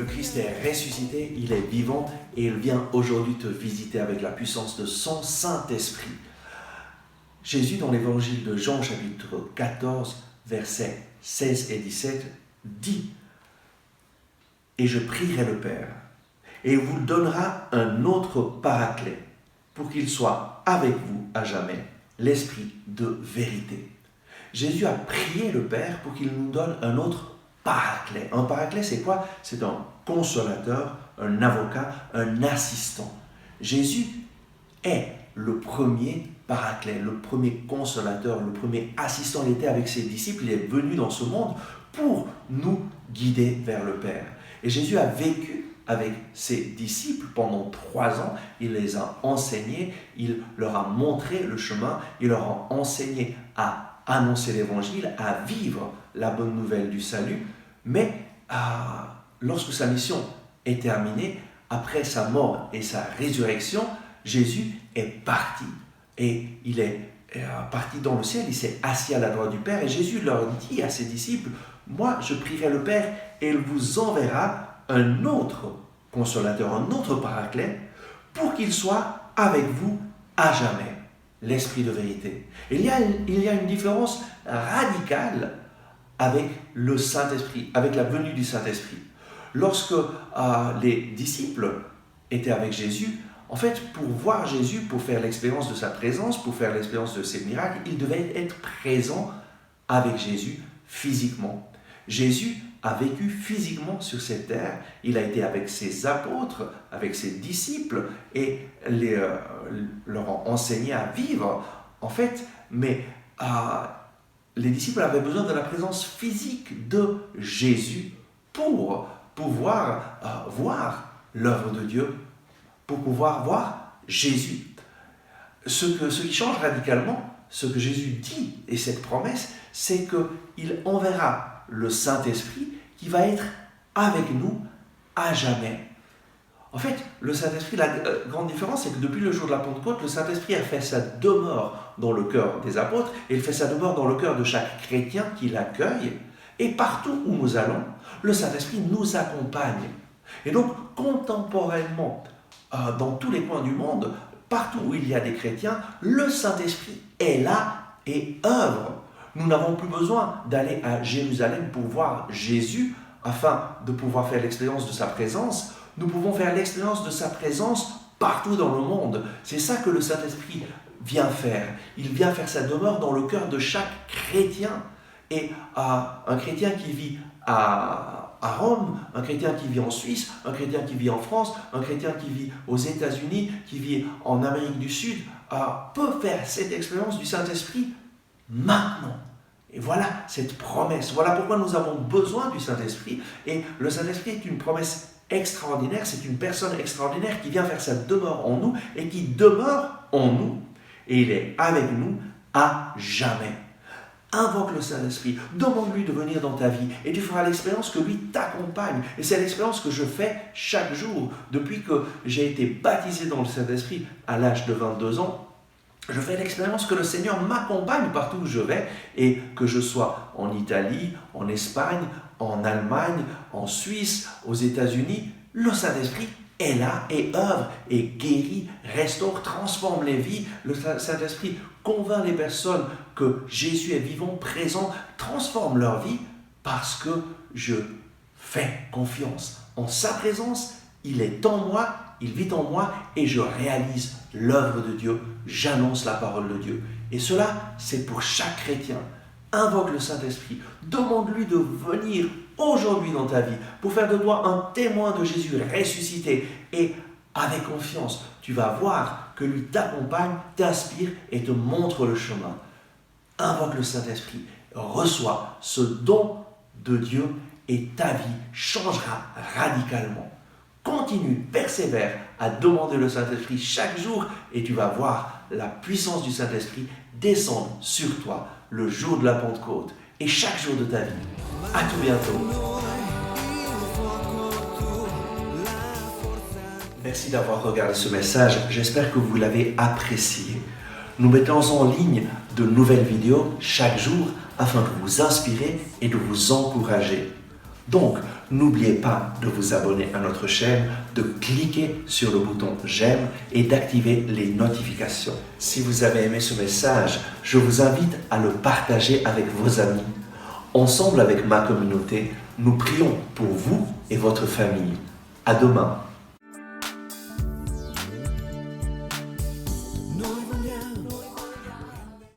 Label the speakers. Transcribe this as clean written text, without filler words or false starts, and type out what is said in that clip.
Speaker 1: le Christ est ressuscité, il est vivant et il vient aujourd'hui te visiter avec la puissance de son Saint-Esprit. Jésus, dans l'évangile de Jean, chapitre 14, versets 16 et 17, dit « Et je prierai le Père, et il vous donnera un autre paraclet, pour qu'il soit avec vous à jamais, l'Esprit de vérité. » Jésus a prié le Père pour qu'il nous donne un autre paraclet. Un paraclet, c'est quoi? C'est un consolateur, un avocat, un assistant. Jésus est le premier paraclet, le premier consolateur, le premier assistant. Il était avec ses disciples, il est venu dans ce monde pour nous guider vers le Père. Et Jésus a vécu avec ses disciples pendant 3 ans, il les a enseignés, il leur a montré le chemin, il leur a enseigné à annoncer l'évangile, à vivre la bonne nouvelle du salut, mais lorsque sa mission est terminée, après sa mort et sa résurrection, Jésus est parti. Et il est parti dans le ciel, il s'est assis à la droite du Père, et Jésus leur dit à ses disciples, « Moi, je prierai le Père, et il vous enverra un autre consolateur, un autre paraclet, pour qu'il soit avec vous à jamais, l'Esprit de vérité. » Il y a une différence radicale avec le Saint-Esprit, avec la venue du Saint-Esprit. Lorsque les disciples étaient avec Jésus, en fait, pour voir Jésus, pour faire l'expérience de sa présence, pour faire l'expérience de ses miracles, ils devaient être présents avec Jésus physiquement. Jésus a vécu physiquement sur cette terre, il a été avec ses apôtres, avec ses disciples, et leur a enseigné à vivre, en fait, mais les disciples avaient besoin de la présence physique de Jésus pour pouvoir voir l'œuvre de Dieu, pour pouvoir voir Jésus. Ce qui change radicalement, ce que Jésus dit, et cette promesse, c'est qu'il enverra le Saint-Esprit qui va être avec nous à jamais. En fait, le Saint-Esprit, la grande différence, c'est que depuis le jour de la Pentecôte, le Saint-Esprit a fait sa demeure dans le cœur des apôtres, et il fait sa demeure dans le cœur de chaque chrétien qui l'accueille, et partout où nous allons, le Saint-Esprit nous accompagne. Et donc, contemporainement, dans tous les coins du monde, partout où il y a des chrétiens, le Saint-Esprit est là et œuvre. Nous n'avons plus besoin d'aller à Jérusalem pour voir Jésus afin de pouvoir faire l'expérience de sa présence. Nous pouvons faire l'expérience de sa présence partout dans le monde. C'est ça que le Saint-Esprit vient faire. Il vient faire sa demeure dans le cœur de chaque chrétien. Et un chrétien qui vit à Rome, un chrétien qui vit en Suisse, un chrétien qui vit en France, un chrétien qui vit aux États-Unis, qui vit en Amérique du Sud, peut faire cette expérience du Saint-Esprit maintenant. Et voilà cette promesse. Voilà pourquoi nous avons besoin du Saint-Esprit. Et le Saint-Esprit est une promesse extraordinaire. C'est une personne extraordinaire qui vient faire sa demeure en nous et qui demeure en nous. Et il est avec nous à jamais. Invoque le Saint-Esprit. Demande-lui de venir dans ta vie. Et tu feras l'expérience que lui t'accompagne. Et c'est l'expérience que je fais chaque jour. Depuis que j'ai été baptisé dans le Saint-Esprit à l'âge de 22 ans, je fais l'expérience que le Seigneur m'accompagne partout où je vais, et que je sois en Italie, en Espagne, en Allemagne, en Suisse, aux États-Unis, le Saint-Esprit est là et œuvre et guérit, restaure, transforme les vies. Le Saint-Esprit convainc les personnes que Jésus est vivant, présent, transforme leur vie parce que je fais confiance en sa présence. Il est en moi, il vit en moi et je réalise l'œuvre de Dieu, j'annonce la parole de Dieu. Et cela, c'est pour chaque chrétien. Invoque le Saint-Esprit, demande-lui de venir aujourd'hui dans ta vie pour faire de toi un témoin de Jésus ressuscité. Et avec confiance, tu vas voir que lui t'accompagne, t'inspire et te montre le chemin. Invoque le Saint-Esprit, reçois ce don de Dieu et ta vie changera radicalement. Continue, persévère à demander le Saint-Esprit chaque jour et tu vas voir la puissance du Saint-Esprit descendre sur toi le jour de la Pentecôte et chaque jour de ta vie. À tout bientôt. Merci d'avoir regardé ce message. J'espère que vous l'avez apprécié. Nous mettons en ligne de nouvelles vidéos chaque jour afin de vous inspirer et de vous encourager. Donc, N'oubliez pas de vous abonner à notre chaîne, de cliquer sur le bouton j'aime et d'activer les notifications. Si vous avez aimé ce message, je vous invite à le partager avec vos amis. Ensemble avec ma communauté, nous prions pour vous et votre famille. À demain.